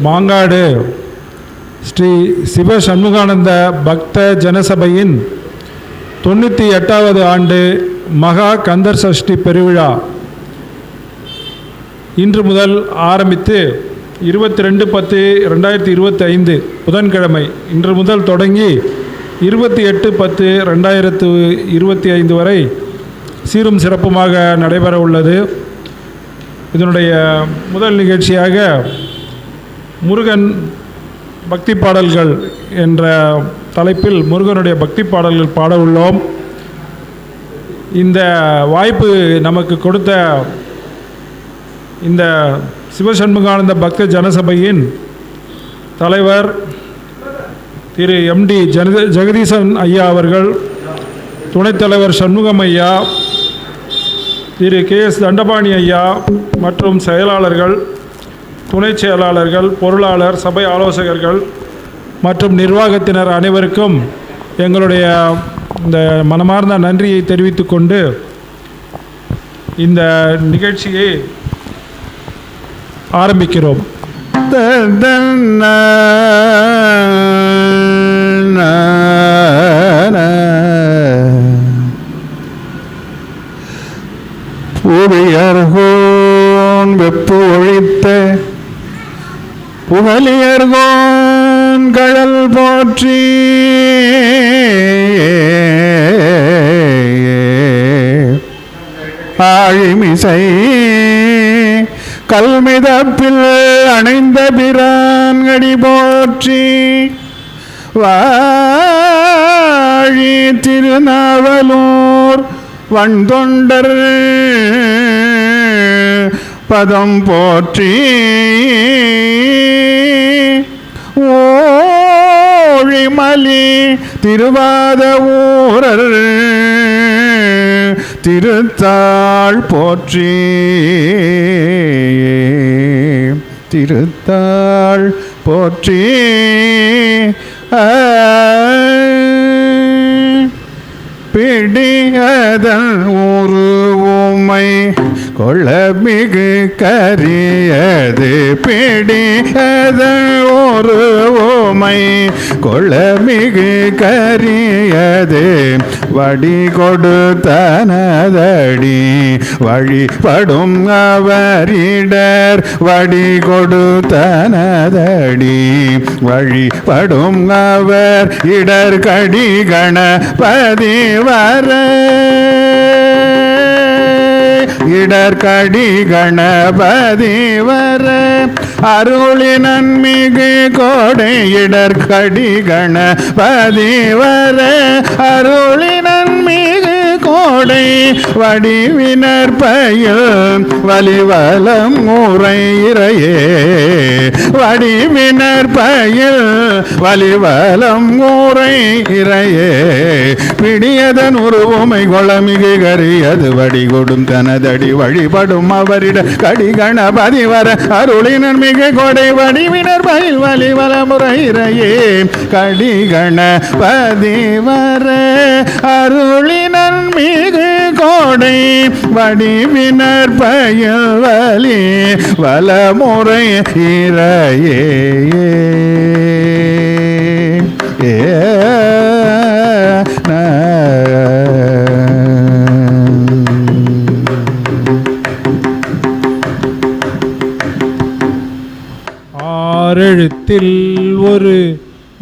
மாங்காடு ஸ்ரீ சிவ சண்முகானந்த பக்த ஜனசபையின் 98வது ஆண்டு மகா கந்தர் சஷ்டி பெருவிழா இன்று முதல் ஆரம்பித்து 22/10/2025 புதன்கிழமை இன்று முதல் தொடங்கி 28/10/2025 வரை சீரும் சிறப்புமாக நடைபெற உள்ளது. இதனுடைய முதல் நிகழ்ச்சியாக முருகன் பக்தி பாடல்கள் என்ற தலைப்பில் முருகனுடைய பக்தி பாடல்கள் பாட உள்ளோம். இந்த வாய்ப்பு நமக்கு கொடுத்த இந்த சிவசண்முகானந்த பக்த ஜனசபையின் தலைவர் திரு MD ஜெகதீசன் ஐயா அவர்கள், துணைத் தலைவர் சண்முகம் ஐயா, திரு KS தண்டபாணி ஐயா மற்றும் செயலாளர்கள், துணை செயலாளர்கள், பொருளாளர், சபை ஆலோசகர்கள் மற்றும் நிர்வாகத்தினர் அனைவருக்கும் எங்களுடைய இந்த மனமார்ந்த நன்றியை தெரிவித்துக்கொண்டு இந்த நிகழ்ச்சியை ஆரம்பிக்கிறோம். புவியர்கோன் வெப்பு ஒழித்த புகழியர்கோன் கழல் போற்றி ஆழிமிசை கல்மிதப்பில் அணைந்த பிரான்கடி போற்றி வாழி திருநாவலூர் வண்தொண்டர் பதம் போற்றி ஓழிமலி திருவாத ஊரர் திருத்தாள் போற்றி திருத்தாள் போற்றி பிடியதன் உருவுமை கொள்ளமிகு கரியது பிடியதன் உருவுமை கொள்ளமிகு கரியது வடி கொடுத்தனதடி வழிபடும் அவரிடர் வடி கொடுத்தனதடி வழிபடும் அவர் இடர் கடி கணபதி வர இடர்கடி கணபதி வர அருளினன் மிகு கோடை இடர்கடி கணபதி வர அருளினன் மிகு கோடை வடிவினர் பயில் வலிவலம் உரை இறையே வடிவினர் பயில் வலிவலம் உரை இறையே பிடியதன் உருவுமை கொளமிகு கரியது வடி கொடும் தனதடி வழிபடும் அவரிட கடி கணபதி வர அருளினர் மிகு கொடை வடிவினர் பயில் வலிவலமுறை இறையே கடி கணபதி வர அருளினர் மிகு கோடை வடிவினர் பயில் வலி வலமுறை இறையே ஆறெழுத்தில் ஒரு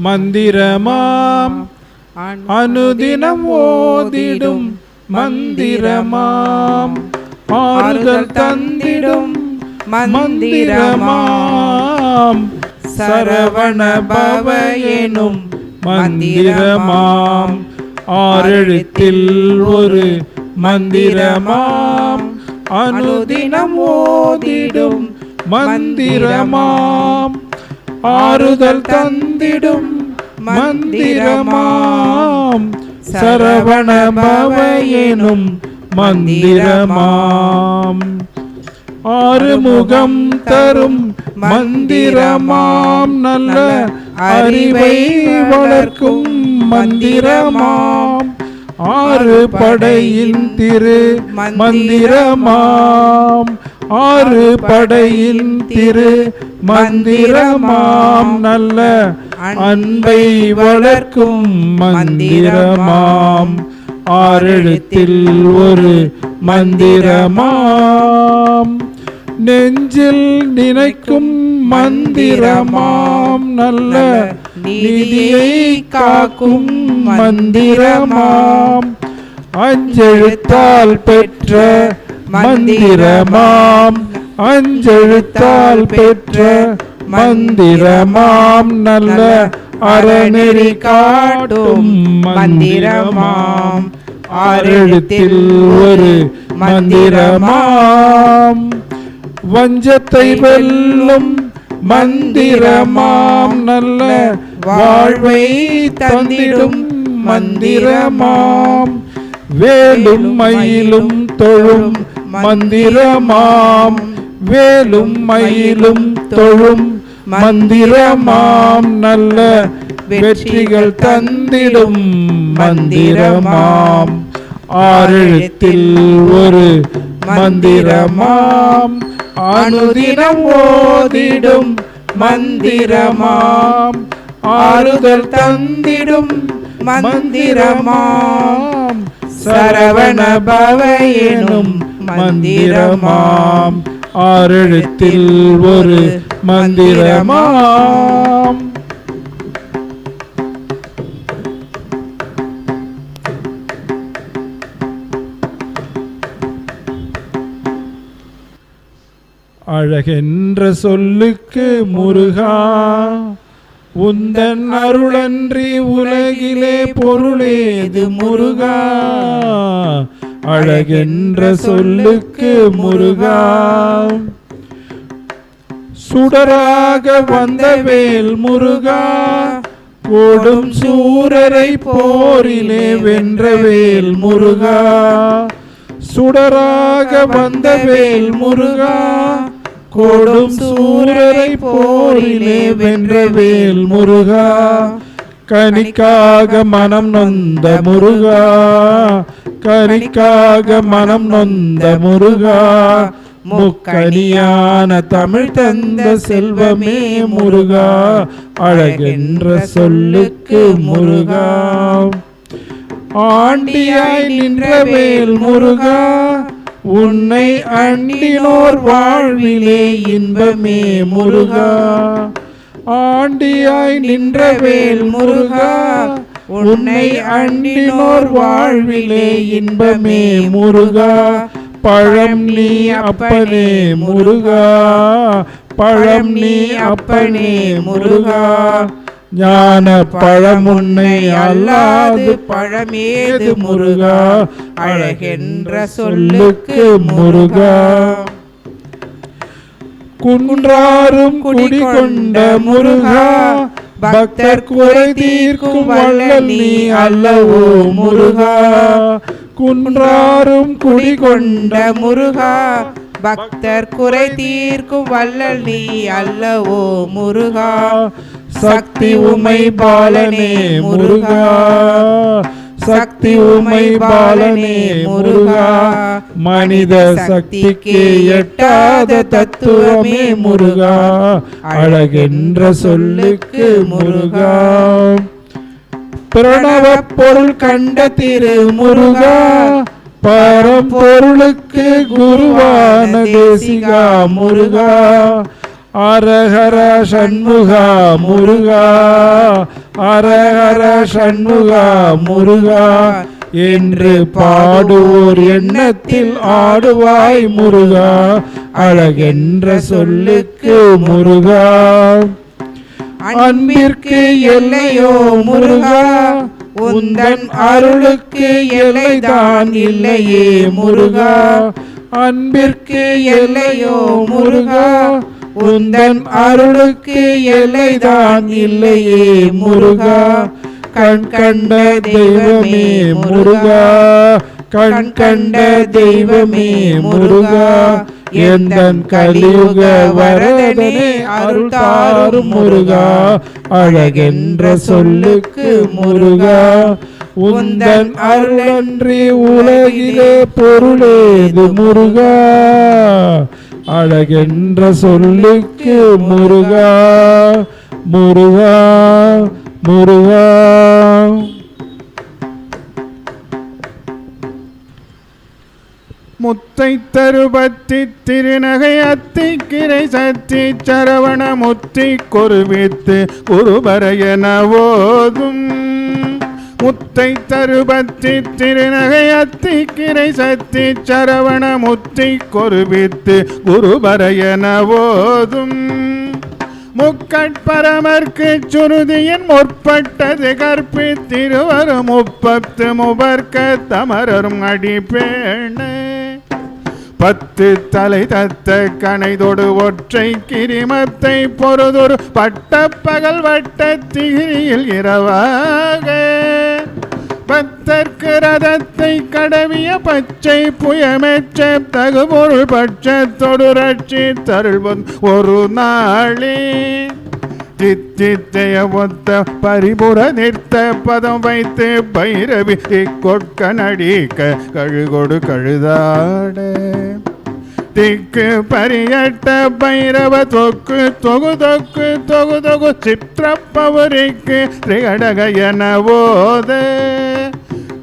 மந்திரமாம் அனுதினம் ஓதிடும் மந்திரமாம் ஆறுதல் தந்திடும் மந்திரமாம் சரவண பவ எனும் மந்திரமாம் ஆறெழுத்தில் ஒரு மந்திரமாம் அனுதினம் ஓதிடும் மந்திரமாம் ஆறுதல் தந்திடும் மந்திரமாம் சரவண பவ எனும் மந்திரமாம் ஆறுமுகம் தரும் மந்திரமாம் நல்ல அறிவை வளர்க்கும் மந்திரமாம் ஆறு படையின் திரு மந்திரமாம் ஆறு படையின் திரு மந்திரமாம் நல்ல அன்பை வளர்க்கும் மந்திரமாம் ஆறெழுத்தில் ஒரு மந்திரமாம் நெஞ்சில் நினைக்கும் மந்திரமாம் நல்ல நீதியை காக்கும் மந்திரமாம் அஞ்செழுத்தால் பெற்ற மந்திரமாம் அஞ்செழுத்தால் பெற்ற மந்திரமாம் நல்ல அறநெறி காட்டும் மந்திரமாம் ஆறெழுத்தில் ஒரு மந்திரமாம் வஞ்சத்தை வெல்லும் மந்திரமாம் நல்ல வாழ்வை தந்திடும் மந்திரமாம் வேலும் மயிலும் தொழும் மந்திரமாம் வேலும் மயிலும் தொழும் மந்திரமாம் நல்ல வெற்றிகள் தந்திடும் மந்திரமாம் ஆறெழுத்தில் ஒரு மந்திரமாம் அனுதினம் ஓதிடும் மந்திரமாம் ஆறுதல் தந்திடும் மந்திரமாம் சரவண பவ எனும் மந்திரமாம் ஆறெழுத்தில் ஒரு மந்திரமாம் அழகென்ற சொல்லுக்கு முருகா உந்தன் அருளன்றி உலகிலே பொருளேது முருகா அழகென்ற சொல்லுக்கு முருகா சுடராக வந்த வேல் முருகா கோடும் சூரரை போரிலே வென்ற வேல் முருகா சுடராக வந்த வேல் முருகா கோடும் சூரரை போரிலே வென்ற வேல் முருகா கனிக்காக மனம் நொந்த முருகா கனிக்காக மனம் நொந்த முருகா முக்கனியான தமிழ் தந்த செல்வமே முருகா அழகென்ற சொல்லுக்கு முருகா ஆண்டியாய் நின்ற வேல் முருகா உன்னை அண்டினோர் வாழ்விலே இன்பமே முருகா ஆண்டியாய் நின்ற வேல் முருகா உன்னை அண்டினோர் வாழ்விலே இன்பமே முருகா பழம் நீ அப்பனே முருகா பழம் நீ அப்பனே முருகா ஞான பழமுன்னை அல்லாது பழமேது முருகா அழகென்ற சொல்லுக்கு முருகா குன்றாரும் குடிகொண்ட முருகா பக்தர் குறை தீர்க்கும் வள்ளல் நீ அல்லவோ முருகா குன்றாரும் குடிகொண்ட முருகா பக்தர் குறை தீர்க்கும் வள்ளல் நீ அல்லவோ முருகா சக்தி உமை பாலனே முருகா சக்தி உமை பாலனே முருகா மனித சக்திக்கு எட்டாத தத்துவமே முருகா அழகென்ற சொல்லுக்கு முருகா பிரணவ பொருள் கண்ட திரு முருகா பரம்பொருளுக்கு குருவான தேசிகா முருகா அரஹர சண்முகா முருகா அரஹர சண்முகா முருகா என்று பாடுவோர் எண்ணத்தில் ஆடுவாய் முருகா அழகென்ற சொல்லுக்கு முருகா அன்பிற்கு எல்லையோ முருகா உந்தன் அருளுக்கு எல்லைதான் இல்லையே முருகா அன்பிற்கு எல்லையோ முருகா உந்தன் அருளுக்கு எல்லைதான் இல்லையே முருகா கண் கண்ட தெய்வமே முருகா கண் கண்ட தெய்வமே முருகா எந்தன் கலியுக வரதனே அருள் தாரும் முருகா அழகென்ற சொல்லுக்கு முருகா உந்தன் அருளன்றி உலகிலே பொருளேது முருகா அழகென்ற சொல்லுக்கு முருகா முருகா முருகா. முத்தை தருபத்தி திருநகை அத்திக்கிரை சத்தி சரவண முத்தி கொருவித்து குருபரையன ஓதும். முத்தை தருபத்தி திருநகை அத்திக்கிரை சத்தி சரவண முத்தி கொருவித்து குருபரையன ஓதும். முக்கட்பரமர்க்கு சுருதியின் முற்பட்டது கற்பி திருவரும் முப்பத்து முபர்க்க தமரரும் அடிப்பேண. 10 தலை தத்த கணைதொடு ஒற்றை கிரிமத்தை பொறுதொரு பட்ட பகல் வட்ட திகிரியில் இரவாக. பத்தற்கு ரதத்தை கடவிய பச்சை புயமெச்ச தகுபொருள் பட்சத்தொடு ரட்சி தருள்வன் ஒரு நாளே. தித்தித்தைய ஒத்த பரிபுற நிறுத்த பதம் வைத்து பைரவி கொட்க நடிக்க கழுகொடு கழுதாட. திக்கு பரியட்ட பைரவ தொக்கு தொகு தொக்கு தொகு தொகு சித்திரப்பவரிக்கு திரிகடகயன ஓத.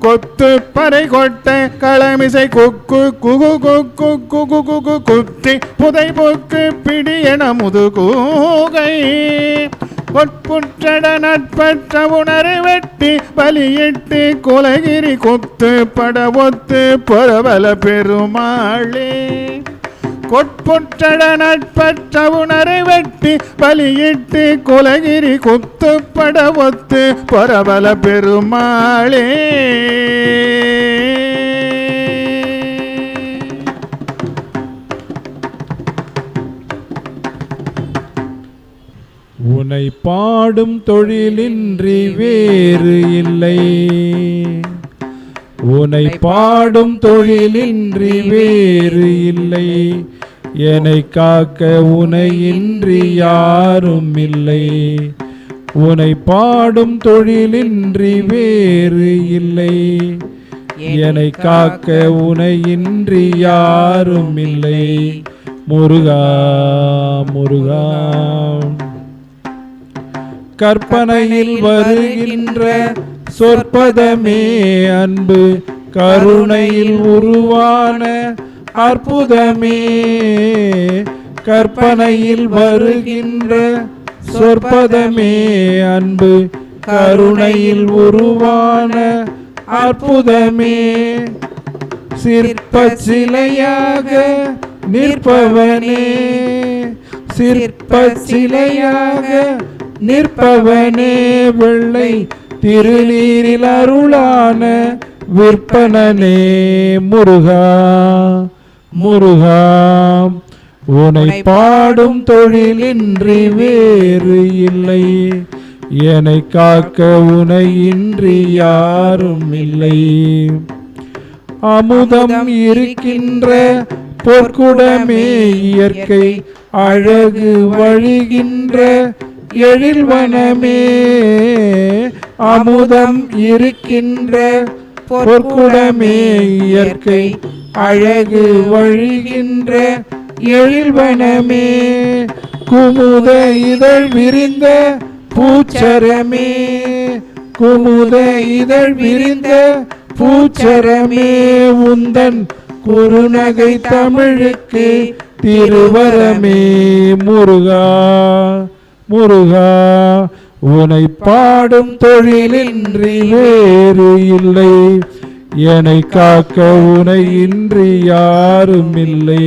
கொத்து பறை கொட்ட களமிசை குக்கு குகு குக்கு குகு குகு குத்தி புதை புக்கு பிடியன முதுகூகை. பொற்புற்றட நட்பற்ற உணரை வெட்டி பலியிட்டு குலகிரி குத்து படவொத்து பொறவல பெருமாளே. கொட்புற்றட நட்பற்ற உணரை வெட்டி பலியிட்டு குலகிரி குத்து படவொத்து பொறவல பெருமாளே. உனை பாடும் தொழிலின்றி வேறு இல்லை. உனை பாடும் தொழிலின்றி வேறு இல்லை. என்னை காக்க உனையின்றி யாரும் இல்லை. உனை பாடும் தொழிலின்றி வேறு இல்லை. என்னை காக்க உனையின்றி யாரும் இல்லை. முருகா முருகா. கற்பனையில் வருகின்ற சொற்பதமே அன்பு கருணையில் உருவான அற்புதமே. கற்பனையில் வருகின்ற சொற்பதமே அன்பு கருணையில் உருவான அற்புதமே. சிற்ப சிலையாக நிற்பவனே. சிற்ப சிலையாக நிற்பவனே. வெள்ளை திருநீரில் அருளான விற்பனனே. முருகா முருகா. உனை பாடும் தொழிலின்றி வேறு இல்லை. என்னை காக்க உனையின்றி யாரும் இல்லை. அமுதம் இருக்கின்ற பொற்குடமே இயற்கை அழகு வழிகின்ற எழில்வனமே. அமுதம் இருக்கின்ற பொற்குடமே இயற்கை அழகு வழிகின்ற எழில்வனமே. குமுத இதழ் விரிந்த பூச்சரமே. குமுத இதழ் விரிந்த பூச்சரமே. உந்தன் குறுநகை தமிழுக்கு திருவரமே. முருகா முருகா. உனை பாடும் தொழிலின்றி வேறு இல்லை. என்னை காக்க உனையின்றி யாரும் இல்லை.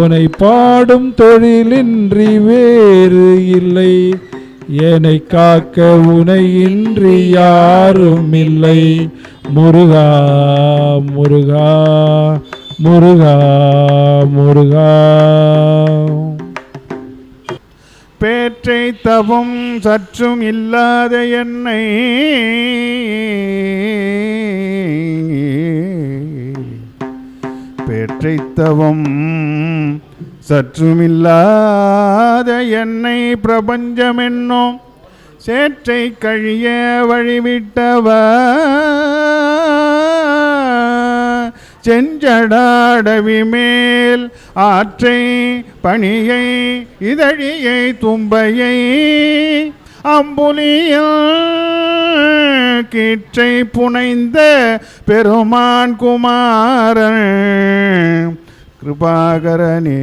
உனை பாடும் தொழிலின்றி வேறு இல்லை. என்னை காக்க உனையின்றி யாரும் இல்லை. முருகா முருகா முருகா முருகா. பேற்றை தவம் சற்றும் இல்லாத என்னை பேற்றை தவம் சற்றுமில்லாத என்னை பிரபஞ்சமென்னோம் சேற்றை கழிய வழிவிட்டவா. செஞ்சடாடவி மேல் ஆற்றை பணியை இதழியை தும்பையை அம்புலியில் கீற்றை புனைந்த பெருமான் குமாரன் கிருபாகரனே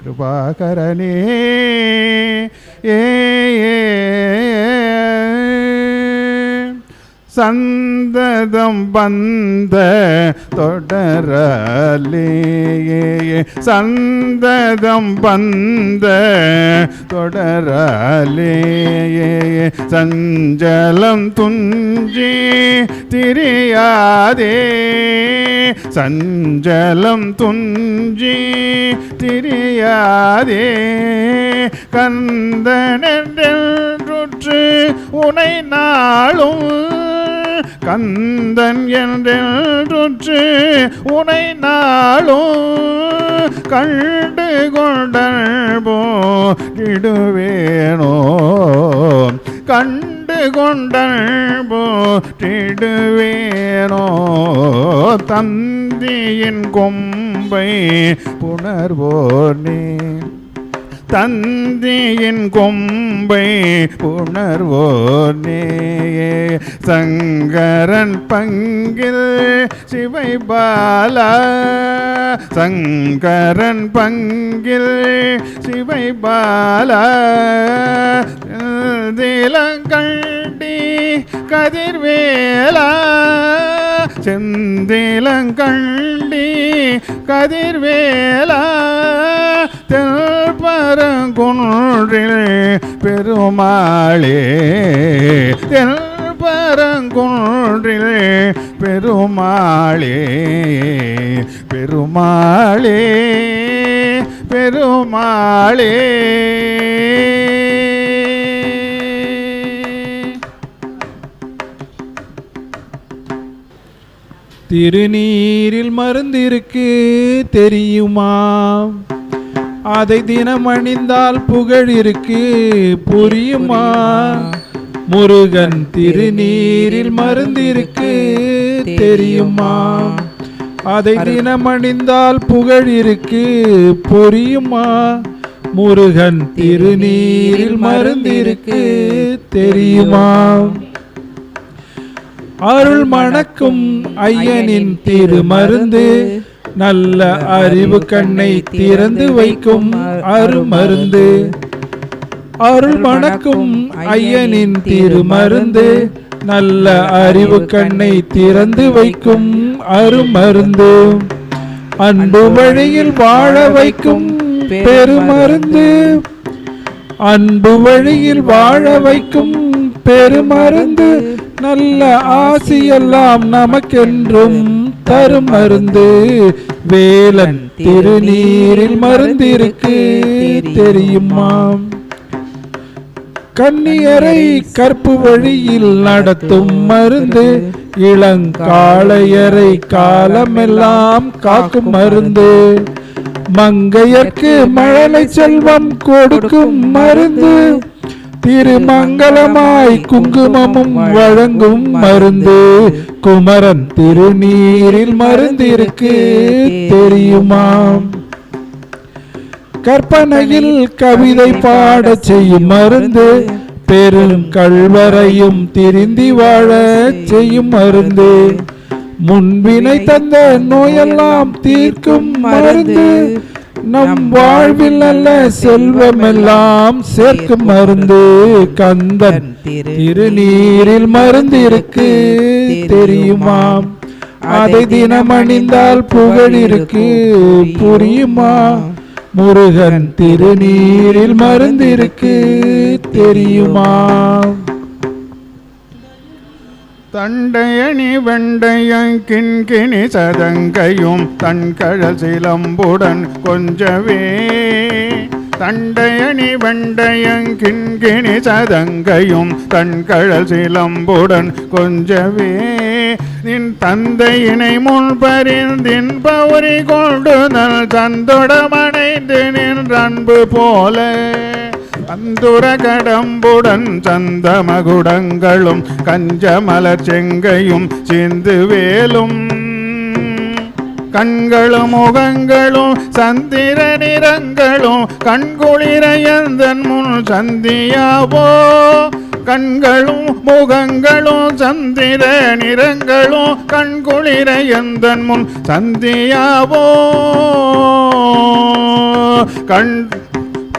கிருபாகரனே ஏ சந்ததம் வந்த தொடரலே சந்ததம் வந்த தொடரலே சஞ்சலம் துஞ்சி திரியாதே சஞ்சலம் துஞ்சி திரியாதே கந்தனென்றுற்று உனை நாளும் கந்தன் என்றென்றுற்று உனை நாளும் கண்டு கொண்டல் போட்டிடுவேனோ கண்டு கொண்டல் போட்டிடுவேனோ தந்தியின் கொம்பை புணர்வோனே தந்தியின் கொம்பை புணர்வோனே சங்கரன் பங்கில் சிவை பாலா சங்கரன் பங்கில் சிவை பாலா திலங்கண்டி கதிர்வேலா செந்திலங்கண்டி கதிர்வேலா தெல்பரங்குன்றில் பெருமாளே தெல்பரங்குன்றில் பெருமாளே பெருமாளே பெருமாளே திருநீரில் மருந்திருக்கு தெரியுமா? அதை தினம் அணிந்தால் புகழ் இருக்கு புரியுமா? முருகன் திருநீரில் மருந்திருக்கு தெரியுமா? அதை தினம் அணிந்தால் புகழ் இருக்கு புரியுமா? முருகன் திருநீரில் மருந்திருக்கு தெரியுமா? அருள் மணக்கும் ஐயனின் திருமருந்து நல்ல அறிவு கண்ணை திறந்து வைக்கும் அருமருந்து. அருள் மணக்கும் ஐயனின் திருமருந்து நல்ல அறிவு கண்ணை திறந்து வைக்கும் அருமருந்து. அன்பு வழியில் வாழ வைக்கும் பெருமருந்து. அன்பு வழியில் வாழ வைக்கும் பெருமருந்து. நல்ல ஆசியெல்லாம் நமக்கென்றும் தரும் மருந்து. வேலன் திருநீரில் மருந்திருக்கு தெரியுமா? கன்னியரை கற்பு வழியில் நடத்தும் மருந்து. இளங்காளையரை காலமெல்லாம் காக்கும் மருந்து. மங்கையர்க்கு மழலை செல்வம் கொடுக்கும் மருந்து. திருமங்கலமாய் குங்குமமும் வழங்கும் மருந்து. குமரன் திருநீரில் மருந்திருக்கு தெரியுமா? கற்பனையில் கவிதை பாட செய்யும் மருந்து. பெரும் கள்வரையும் திருந்தி வாழ செய்யும் மருந்து. முன்வினை தந்த நோயெல்லாம் தீர்க்கும் மருந்து. நம் வாழ்வில் நல்ல செல்வமெல்லாம் சேர்க்கும் மருந்து. கந்தன் திருநீரில் மருந்து இருக்கு தெரியுமா? அதை தினம் அணிந்தால் புகழ் இருக்கு புரியுமா? முருகன் திருநீரில் மருந்து இருக்கு தெரியுமா? தண்டையணி வெண்டையங் கிண்கிணி சதங்கையும் தன்கழல் சிலம்புடன் கொஞ்சவே. தண்டையணி வெண்டையங் கிண்கிணி சதங்கையும் தன்கழல் சிலம்புடன் கொஞ்சவே. நின் தந்தையினை முன்பறிந்தின் பௌரி கொண்டு நல் தந்தொடமடைந்து நின் அன்பு போல. அந்துர கடம்புடன் சந்தமகுடங்களும் கஞ்சமலர் செங்கையும் சிந்து வேலும் கண்களும் முகங்களும் சந்திர நிறங்களும் கண்குளிரையந்தன் முன் சந்தியாவோ கண்களும் முகங்களும் சந்திர நிறங்களும் கண்குளிரையந்தன் முன் சந்தியாவோ கண்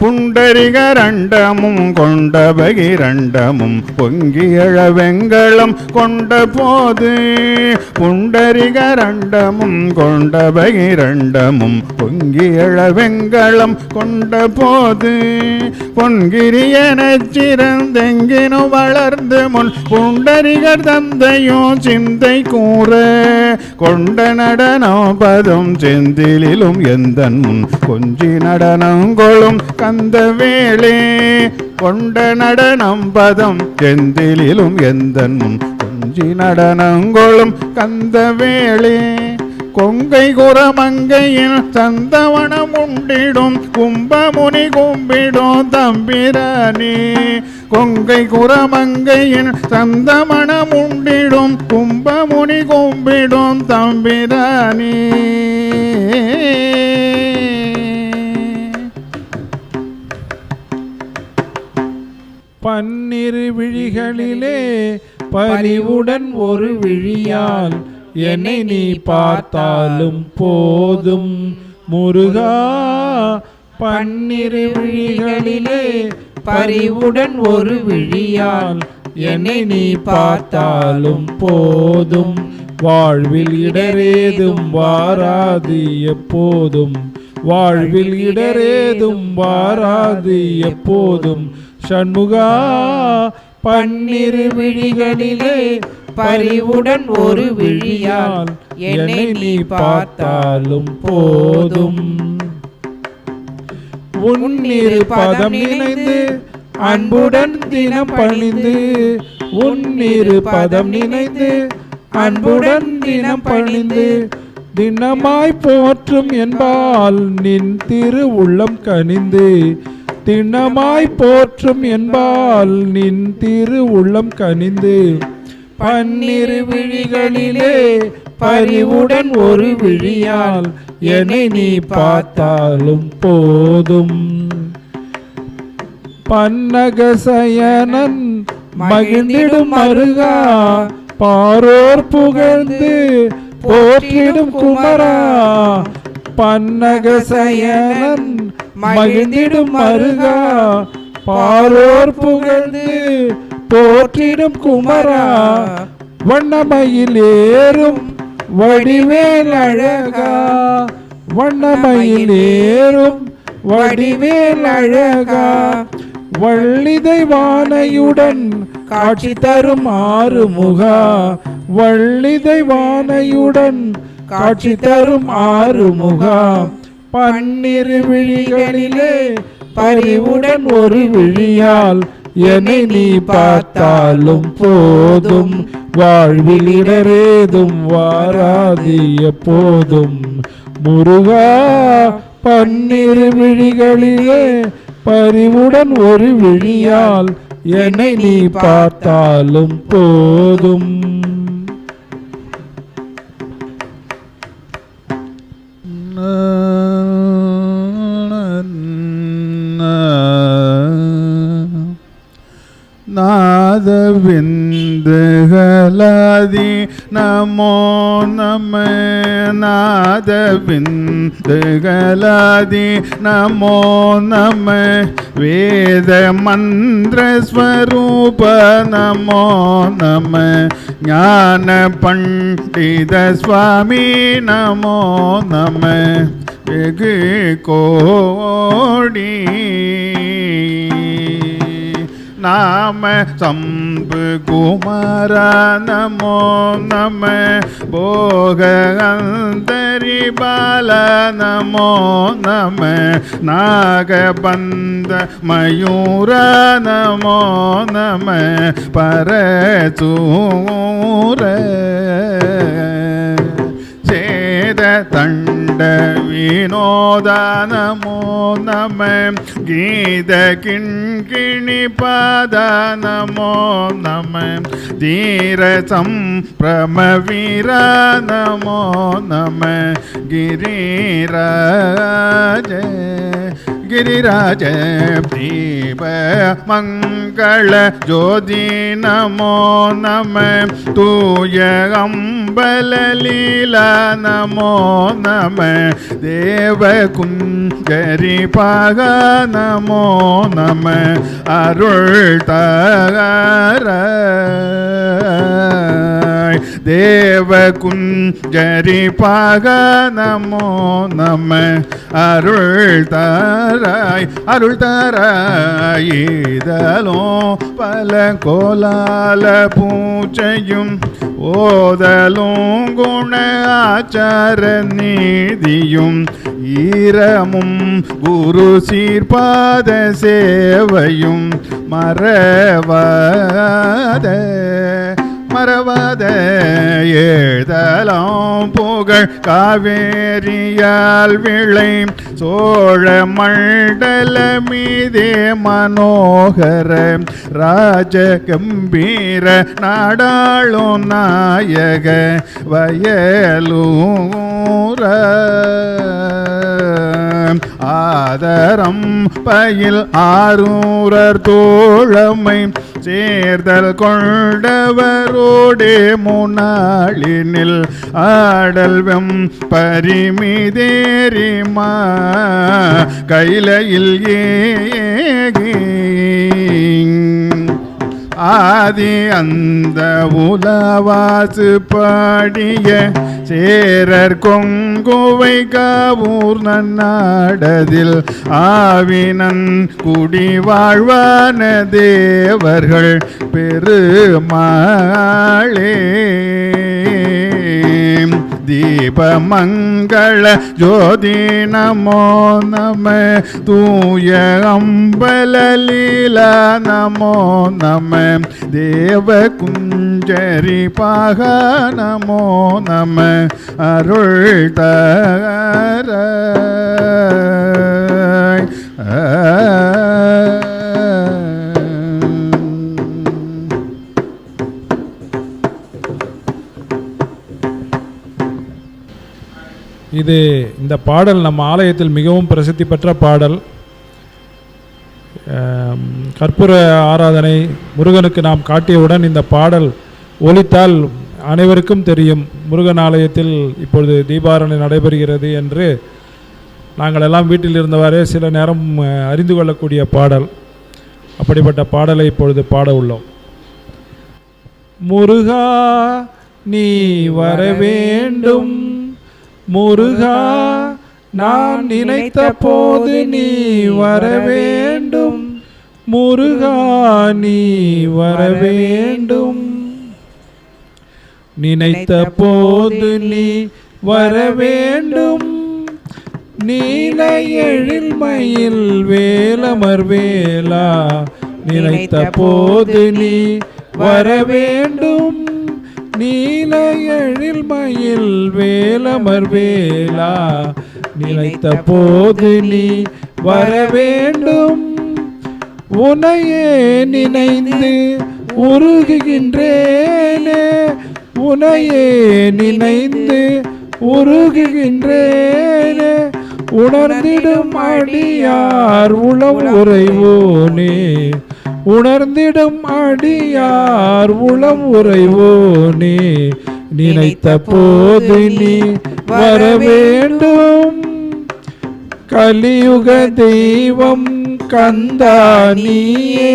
புண்டரிகரண்டமும் கொண்ட பகிரண்டமும் பொங்கியழ வெங்கலம் கொண்ட போது புண்டரிகரண்டமும் கொண்ட பகிரண்டமும் பொங்கியழ வெங்கலம் கொண்ட போது பொன்கிரியனச் சிறந்தெங்கினு வளர்ந்து முன் புண்டரிகர் தந்தையும் சிந்தை கூற கொண்ட நடனோ பதம் செந்திலும் எந்தன் முன் கொஞ்சி நடனங்கொளும் கந்த வேளே கொண்ட நடனம் பதம் செந்திலும் எந்தன் முன் கொஞ்சி நடனங்கொளும் கந்த வேளே கொங்கை குரமங்கையில் சந்தவனம் உண்டிடும் கும்பமுனி கும்பிடும் தம்பிரானே கொங்கை குரமங்கையில் சந்தமனம் உண்டிடும் கும்பமுனி கும்பிடும் தம்பிரானே பன்னிரு விழிகளிலே பரிவுடன் ஒரு விழியால் என்னை நீ பார்த்தாலும் போதும் முருகா. பன்னிரு விழிகளிலே பரிவுடன் ஒரு விழியால் என்னை நீ பார்த்தாலும் போதும். வாழ்வில் இடரேதும் வாராது எப்போதும், வாழ்வில் இடரேதும் வாராது எப்போதும். சண்முகா பன்னிரு விழிகளிலே பரிவுடன் ஒரு விழியால் என்னை நீ பார்த்தாலும் போதும். உன்னிரு பதம் நினைந்து அன்புடன் தினம் பணிந்து, உன்னிரு பதம் நினைந்து அன்புடன் தினம் பணிந்து, தினமாய் போற்றும் என்பால் நின் திரு உள்ளம் கனிந்து, தினமாய் போற்றும் என்பால் நின் திரு உள்ளம் கனிந்து. பன்னிரு விழிகளிலே பரிவுடன் ஒரு விழியால் என்னை நீ பார்த்தாலும் போதும். பன்னகசயனன் மகிழ்ந்திடும் மருகா, பாரோர் புகழ்ந்து போற்றிடும் குமரா. பன்னகசயனன் மகிழ்ந்திடும் மருகா, பாரோர் புகழ்ந்து போற்றிடும் குமரா. வண்ணமயில் ஏறும் வடிவேல் அழகா, வண்ணமயில் ஏறும் வடிவேல் அழகா. வள்ளிதை வானையுடன் காட்சி தரும் ஆறுமுகா, வள்ளிதை வானையுடன் காட்சி தரும் ஆறுமுகா. பன்னிரு விழிகளிலே பரிவுடன் ஒரு விழியால் என்னை நீ பார்த்தாலும் போதும். வாழ்வில் இடரேதும் வாராது எப்போதும். முருகா பன்னிரு விழிகளிலே பரிவுடன் ஒரு விழியால் என்னை நீ பார்த்தாலும் போதும். நாதவிந்துகலாதி நமோ நம, நாதவிந்துகலாதி நமோ நம. வேத மந்திர ஸ்வரூப நமோ நம. ஞான பண்டித சுவாமி நமோ நம. வெகு கோடி நாம சம்பு குமாரா நமோ நம. போகந்தரி பால நமோ நம. நாகபந்த மயூர நமோ நம. பரசூர சேத தண்ட வினோத நமோ நம கீத கிண்கிணி பத நமோ நம தீர சம்பிரம வீர நமோ நம கிரிராஜ गिरिराज दीप मंगल ज्योति नमो नम तूय अम्बल लीला नमो नम देव कुंजरी पाग नमो नम अरुள் ताराय देव कुंजरी पाग नमो नम अरुள் தாராய் அருள் தாராய் இதலும் பல கோலால பூச்சையும் ஓதலும் குண ஆச்சார நீதியும் ஈரமும் குரு சீர்பாத சேவையும் மறவாத ஏதலாம் புகழ் காவேரியால் விளை சோழ மண்டல மீதே மனோகர ராஜ கம்பீர நாடாளும் நாயக வயலூர ஆதரம் பயில் ஆரூரர் தோழமை சேர்தல் கொண்டவரோடே முன்னாளினில் ஆடல் வெம் பரிமிதேரிமா கைலையில் ஏகி ஆதி அந்த உலவாசு பாடிய சேரர் கொங்குவை காவூர் நன்னாடதில் ஆவினன் குடி வாழ்வான தேவர்கள் பெருமாளே தீபமங்கள ஜோதி நமோ நம தூய அம்பல லீலா நமோ நம தேவ குஞ்சரி பாக நமோ நம அருள் தாராய் இந்த பாடல் நம்ம ஆலயத்தில் மிகவும் பிரசித்தி பெற்ற பாடல். கற்பூர ஆராதனை முருகனுக்கு நாம் காட்டியவுடன் இந்த பாடல் ஒலித்தால் அனைவருக்கும் தெரியும் முருகன் ஆலயத்தில் இப்பொழுது தீபாராதனை நடைபெறுகிறது என்று நாங்கள் எல்லாம் வீட்டில் இருந்தவாறே சில நேரம் அறிந்து கொள்ளக்கூடிய பாடல். அப்படிப்பட்ட பாடலை இப்பொழுது பாட உள்ளோம். முருகா நீ வர வேண்டும், முருகா நான் நினைத்த போது நீ வர வேண்டும், முருகா நீ வர வேண்டும், நினைத்த போது நீ வர வேண்டும், நீல எழில்மயில் வேலமர் வேலா நினைத்த போது நீ வர வேண்டும், நீல எழில்மயில் வேலமர் வேலா நினைத்த போது நீ வர வேண்டும், உனையே நினைந்து உருகுகின்றேனே, உனையே நினைந்து உருகுகின்றேனே, உணர்ந்திடும் அடியார் உளம் உறைவோனே, உணர்ந்திடும் அடியார் உளம் உறைவோனே, நினைத்த போது நீ வர வேண்டும், கலியுக தெய்வம் கந்தா நீயே,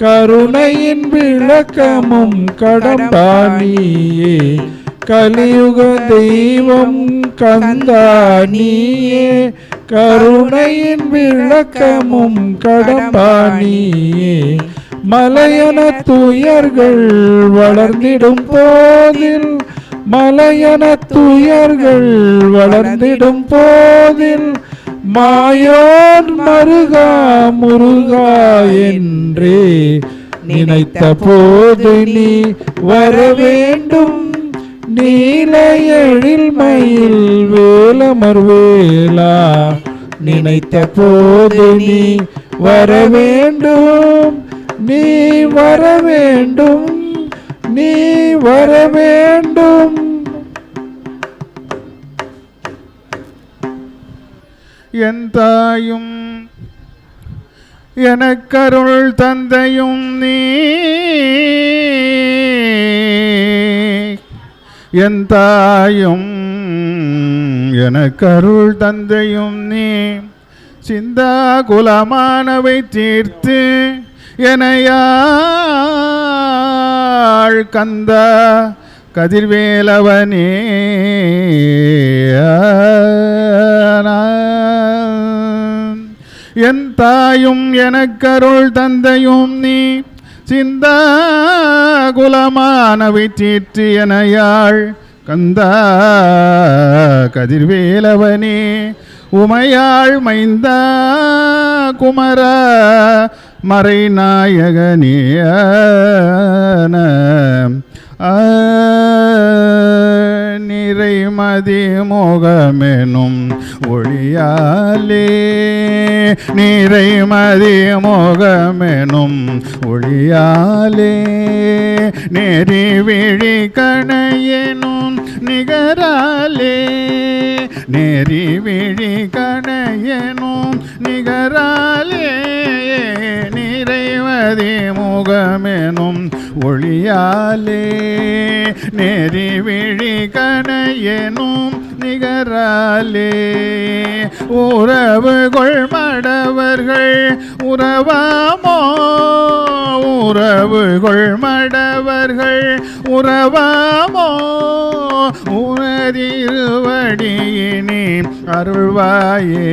கருணையின் விளக்கமும் கடம்பா நீயே, கலியுக தெய்வம் கந்தா நீயே, கருணையின் விளக்கமும் கடம்பா நீயே, மலையன துயர்கள் வளர்ந்திடும் போதில், மலையன துயர்கள் வளர்ந்திடும் போதில், மாயோன் மருகா முருகா என்றே நினைத்த போது நீ வர வேண்டும், நீல எழில் மயில் வேலமர் வேலா நினைத்த போது நீ வர வேண்டும், நீ வர வேண்டும், நீ வர வேண்டும். என் தாயும் எனக்கருள் தந்தையும் நீ, என் தாயும் எனக்கருள் தந்தையும் நீ, சிந்தா குலமானவை தீர்த்து எனையாள் கந்த கதிர்வேலவனே. என் தாயும் எனக்கருள் தந்தையும் நீ, சிந்தா குலமானவை தீர்த்து எனையாள் கந்த கதிர்வேலவனே. உமையாள் மைந்தா குமர மறைநாயகனே. நிறைமதி மோகமெனும் ஒளியாலே, நிறைமதி மோகமெனும் ஒளியாலே, நெறி விழி கணையெனும் நிகராலே, நெறி விழி கணையெனும் நிகராலே, நிறைமதி முகமெனும் ஒளியாலே, நெறி விழி கணையெனும் நிகராலே. உறவு கொள்மடவர்கள் உறவாமோ, உறவு கொள்மடவர்கள் உறவாமோ, உனதிருவடியினி அருள்வாயே,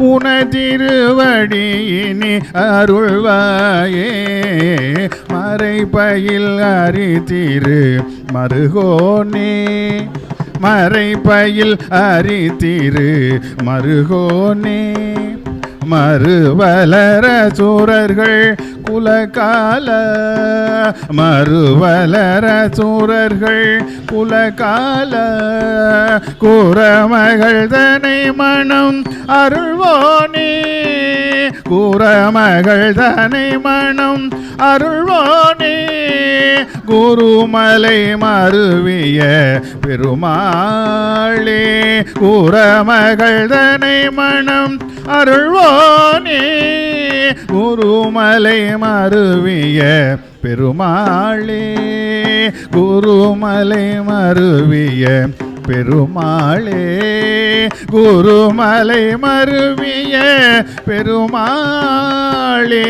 உனதிருவடியினி அருள்வாயே. மறைபயில் அரிதிரு மருகோனே, மறைபயில் அரிதிரு மருகோனே. மறுவலர சூரர்கள் குலகால, மறுவலர சூரர்கள் குலகால, கூறமகள் தனை மனம் அருள்வோனே, கூறமகள் தனை மனம் அருள்வோனே. குருமலை மருவிய பெருமாளே, கூறமகள் தனை மனம் அருள்வோனே. குருமலை மருவிய பெருமாளே, குருமலை மருவிய பெருமாளே, குருமலை மருவிய பெருமாளே.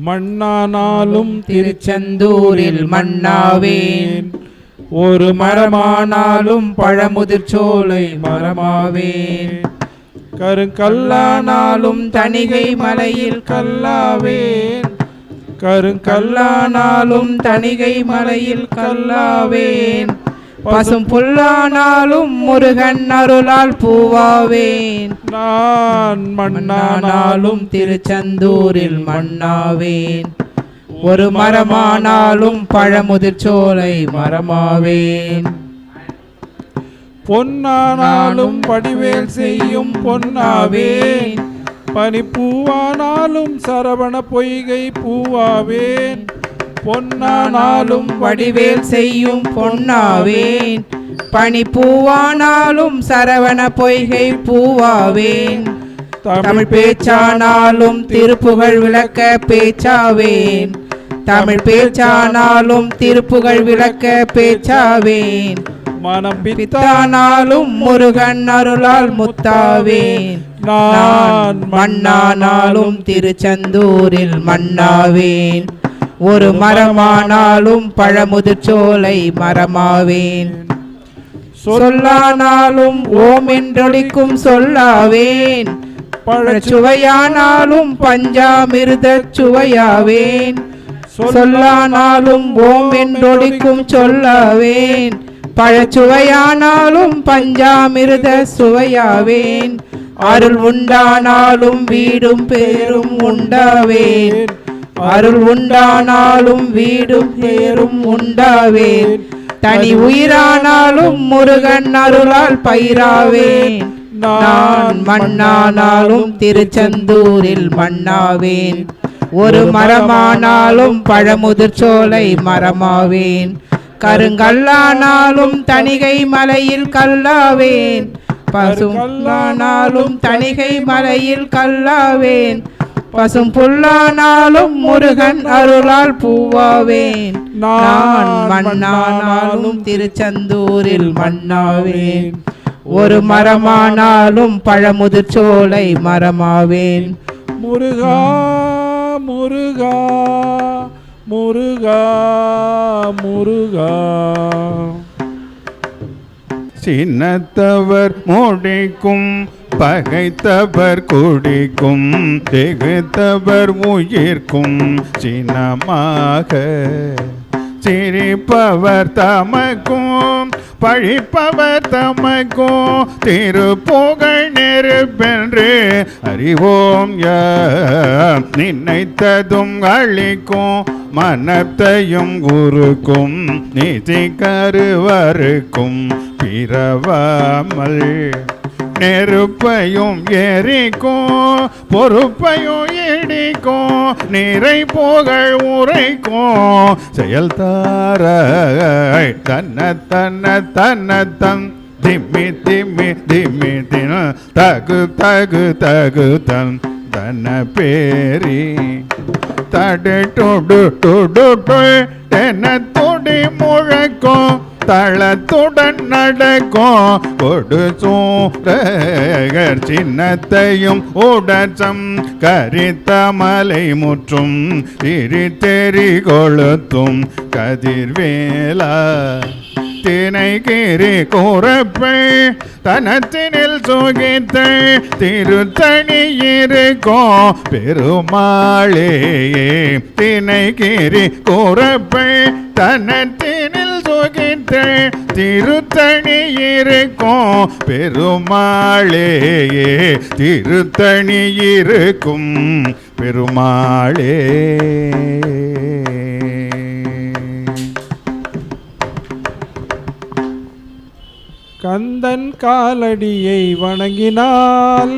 மண்ணானாலும் திருச்செந்தூரில் மண்ணாவேன், ஒரு மரமானாலும் பழமுதிர்ச்சோலை மரமாவேன், கருங்கல்லானாலும் தணிகை மலையில் கல்லாவேன், கருங்கல்லானாலும் தணிகை மலையில் கல்லாவேன், பசும் புல்லானாலும் முருகன் அருளால் பூவாவேன். நான் மண்ணானாலும் திருச்செந்தூரில் மண்ணாவேன், ஒரு மரமானாலும் பழமுதிர்ச்சோலை மரமாவேன். பொன்னானாலும் வடிவேல் செய்யும் பொன்னாவேன், பனிப்பூவானாலும் சரவண பொய்கை பூவாவேன், பொன்னானாலும் வடிவேல் செய்யும் பொன்னாவேன், பனிப்பூவானாலும் சரவண பொய்கை பூவாவேன். தமிழ் பேச்சானாலும் திருப்புகழ் விளக்க பேச்சாவேன், தமிழ் பேச்சானாலும் திருப்புகழ் விளக்க பேச்சாவேன். மனம் பித்தானாலும் முருகன் அருளால் முத்தாவேன். நான் மண்ணானாலும் திருச்செந்தூரில் மண்ணாவேன், ஒரு மரமானாலும் பழமுதிர்ச்சோலை மரமாவேன். சொல்லானாலும் ஓம் என்றொலிக்கும் சொல்லாவேன், பழச்சுவையானாலும் பஞ்சாமிர்த சுவையாவேன். சொல்லானாலும் ஓம் என்றொலிக்கும் சொல்லாவேன், பழச்சுவையானாலும் பஞ்சாமிர்த சுவையாவேன். அருள் உண்டானாலும் வீடும் பேரும் உண்டாவேன். அருள் உண்டானாலும் வீடும் பேரும் உண்டாவேன். தனி உயிரானாலும் முருகன் அருளால் பயிராவேன். நான் மண்ணானாலும் திருச்செந்தூரில் மண்ணாவேன். ஒரு மரமானாலும் பழமுதிர் சோலை மரமாவேன். கருங்கல்லானாலும் தணிகை மலையில் கல்லாவேன். பசுங்கல்லானாலும் தணிகை மலையில் கல்லாவேன். பசும் புல்லானாலும் முருகன் அருளால் பூவாவேன். நான் மண்ணானாலும் திருச்செந்தூரில் மண்ணாவேன். ஒரு மரமானாலும் பழமுதிர் சோலை மரமாவேன். முருகா முருகா முருகா முருகா. சின்னத்தவர் முடிக்கும் பகைத்தவர் குடிக்கும் திகைத்தவர் உயிர்க்கும் சின்னமாக சிரிப்பவர் தமக்கும் பழிப்பவர் தமக்கும் திருப்புகழ் நெருப்பென்று அறிவோம் நினைத்ததும் அழிக்கும் மனத்தையும் குறுக்கும் நிதி கருவருக்கும் பிறவாமல் நெருப்பையும் எரிக்கும் பொறுப்பையும் இடிக்கும் நிறை புகழ் உரைக்கும் செயல் தார தன்ன தன்ன தன்னத்தம் திம்மி திம்மி திம்மி தின தகு தகு தகு தன் தன்ன பேரி தடு டுடு டுடு தென்ன துடி முழக்கும் தளத்துடன் நடக்கும் கொடு சூரகர் சின்னத்தையும் உடச்சம் கரித்தமலை முற்றும் திரித்தெறி கொளுத்தும் கதிர்வேலா தினைகிரி கூறப்பை தனத்தினில் சுகித்த திருத்தணி இருக்கும் பெருமாளே தினைகிரி கூறப்பை தனத்தினில் சுகித்த திருத்தணி இருக்கும் பெருமாளே திருத்தணி இருக்கும் பெருமாளே. கந்தன் காலடியை வணங்கினால்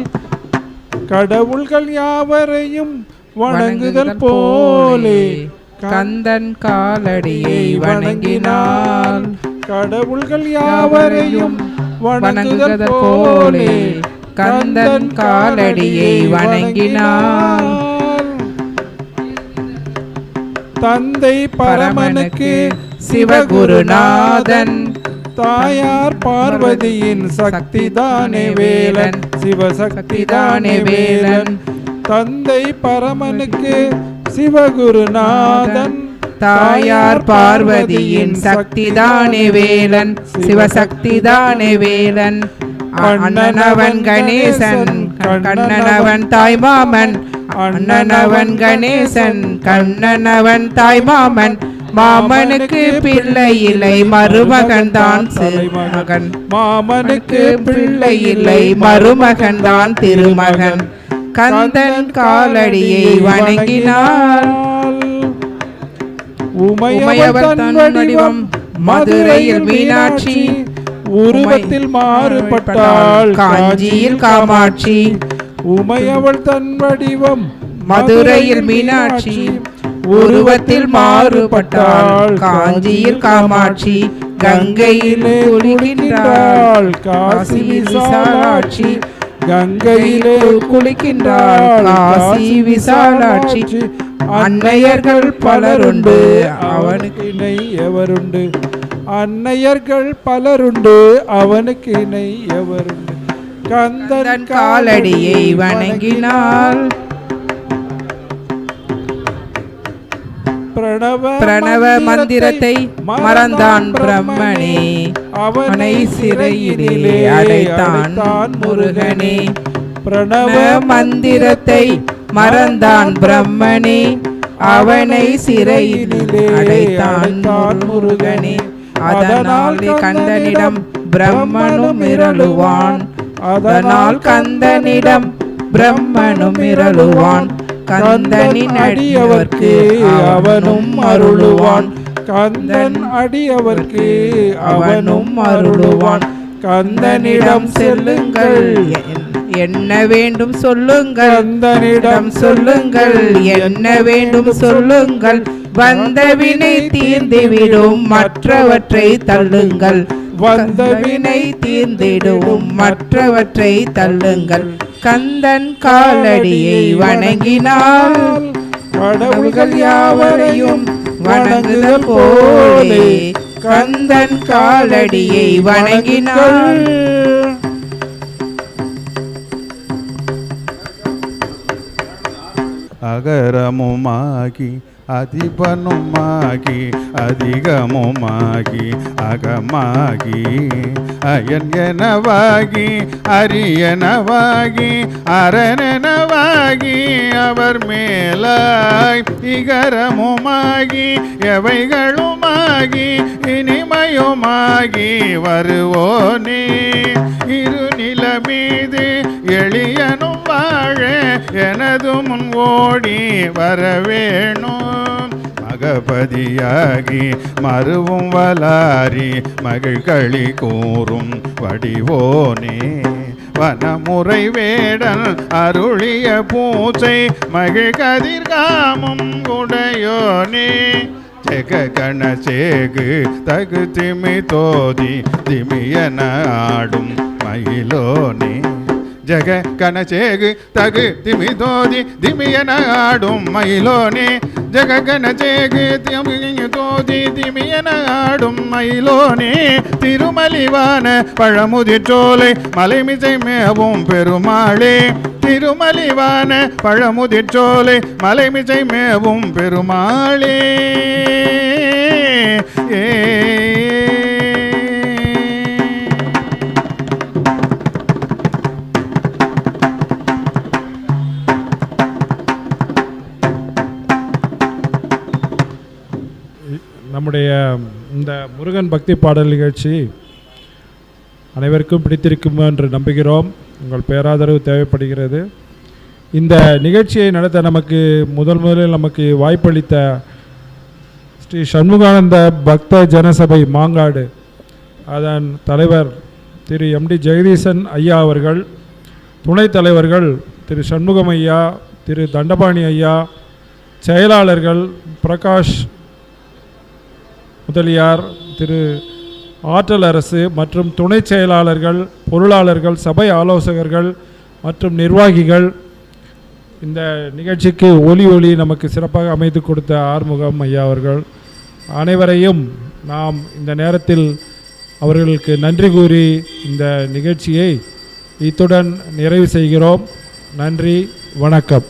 கடவுள்கள் யாவரையும் வணங்குதல் போலே. கந்தன் காலடியை வணங்கினால் கடவுள்கள் யாவரையும் வணங்குதல் போலே. கந்தன் காலடியை வணங்கினால் தந்தை பரமனுக்கு சிவகுருநாதன் தாயார் பார்வதியின் சக்திதானே வேலன் சிவசக்திதானே வேலன். தந்தை பரமனுக்கு சிவகுருநாதன் தாயார் பார்வதியின் சக்திதானே வேலன் சிவசக்திதானே வேலன். அண்ணனவன் கணேசன் கண்ணனவன் தாய்மாமன். அண்ணனவன் கணேசன் கண்ணனவன் தாய்மாமன். மாமனுக்கு பிள்ளை இல்லை மருமகன் தான் திருமகன். மாமனுக்கு பிள்ளை இல்லை மருமகன் தான் திருமகன். கந்தன் காலடியை வணங்கினார் உமையவர் தன் வடிவம் மதுரையில் மீனாட்சி. உருவத்தில் மாறுபட்டாள் காஞ்சியில் காமாட்சி. உமையவள் தன் வடிவம் மதுரையில் மீனாட்சி. உருவத்தில் மாறுபட்டாள் காஞ்சியில் காமாட்சி. கங்கையிலே குளிக்கின்றாள் காசி விசாலாட்சி. கங்கையிலே குளிக்கின்றாள் காசி விசாலாட்சி. அன்னையர்கள் பலருண்டு அவனுக்கு இணை எவருண்டு. அன்னையர்கள் பலருண்டு அவனுக்கு இணை எவருண்டு. கந்தன் காலடியை வணங்கினாள் பிரணவ மந்திரத்தை மறந்தான் பிரம்மனே. அவனை சிறையிலே அடைத்தான் முருகனே. பிரணவ மந்திரத்தை மறந்தான் பிரம்மனே. அவனை சிறையிலே அடைத்தான் முருகனே. அதனால் கந்தனிடம் பிரம்மனும் மிரளுவான். அதனால் கந்தனிடம் பிரம்மனும் மிரளுவான். கந்தனின் அடியவர்க்கு அவனும் அருளுவான். கந்தன் அடியவர்க்கு அவனும் அருளுவான். கந்தனிடம் செல்லுங்கள், என்ன வேண்டும் சொல்லுங்கள். கந்தனிடம் சொல்லுங்கள், என்ன வேண்டும் சொல்லுங்கள். வந்த வினை தீர்ந்துவிடும், மற்றவற்றை தள்ளுங்கள். வந்த வினை தீர்ந்திடும், மற்றவற்றை தள்ளுங்கள். கந்தன் காலடியை வணங்கினால் கடவுள்கள் யாவரையும் வணங்குதல் போலே கந்தன் காலடியை வணங்கினால். அகரமுமாகி அதிபனுமாகி அதிகமுமாகி அகமாகி அயன் எனவாகி அரியனவாகி அரணனவாகி அவர் மேலாய் இகரமுமாகி எவைகளுமாகி இனிமையுமாகி வருவோனே. இருநில மீது எளியனும் வாழ எனது முன் ஓடி வரவேணும். மகபதியாகி மருவும் வலாரி மகிழ்களி கூறும் வடிவோனே. வனமுறை வேடல் அருளிய பூசை மகிழ் கதிர்காமும் உடையோனே. ஜெக கணசேகு தகு திமி தோதி திமியன ஆடும் மயிலோனே. ஜெக கணசேகு தகு திமி தோதி திமியன ஆடும் மயிலோனே. ஜெக கணசேகு திமி தோதி திமியன ஆடும் மயிலோனே. திருமலிவான பழமுதிர்ச்சோலை மலைமிசை மேவும் பெருமாளே. திருமலிவான பழமுதிர்ச்சோலை மலைமிசை மேவும் பெருமாளே. நம்முடைய இந்த முருகன் பக்தி பாடல் நிகழ்ச்சி அனைவருக்கும் பிடித்திருக்கும் என்று நம்புகிறோம். உங்கள் பேராதரவு தேவைப்படுகிறது. இந்த நிகழ்ச்சியை நடத்த முதலில் நமக்கு வாய்ப்பளித்த ஸ்ரீ சண்முகானந்த பக்த ஜனசபை மாங்காடு அதன் தலைவர் திரு எம்டி ஜெகதீசன் ஐயா அவர்கள், துணைத் தலைவர்கள் திரு சண்முகம் ஐயா, திரு தண்டபாணி ஐயா, செயலாளர்கள் பிரகாஷ் முதலியார், திரு ஆற்றல் அரசு மற்றும் துணை செயலாளர்கள், பொருளாளர்கள், சபை ஆலோசகர்கள் மற்றும் நிர்வாகிகள், இந்த நிகழ்ச்சிக்கு ஒலி நமக்கு சிறப்பாக அமைத்து கொடுத்த ஆறுமுகம் ஐயா அவர்கள் அனைவரையும் நாம் இந்த நேரத்தில் அவர்களுக்கு நன்றி கூறி இந்த நிகழ்ச்சியை இத்துடன் நிறைவு செய்கிறோம். நன்றி, வணக்கம்.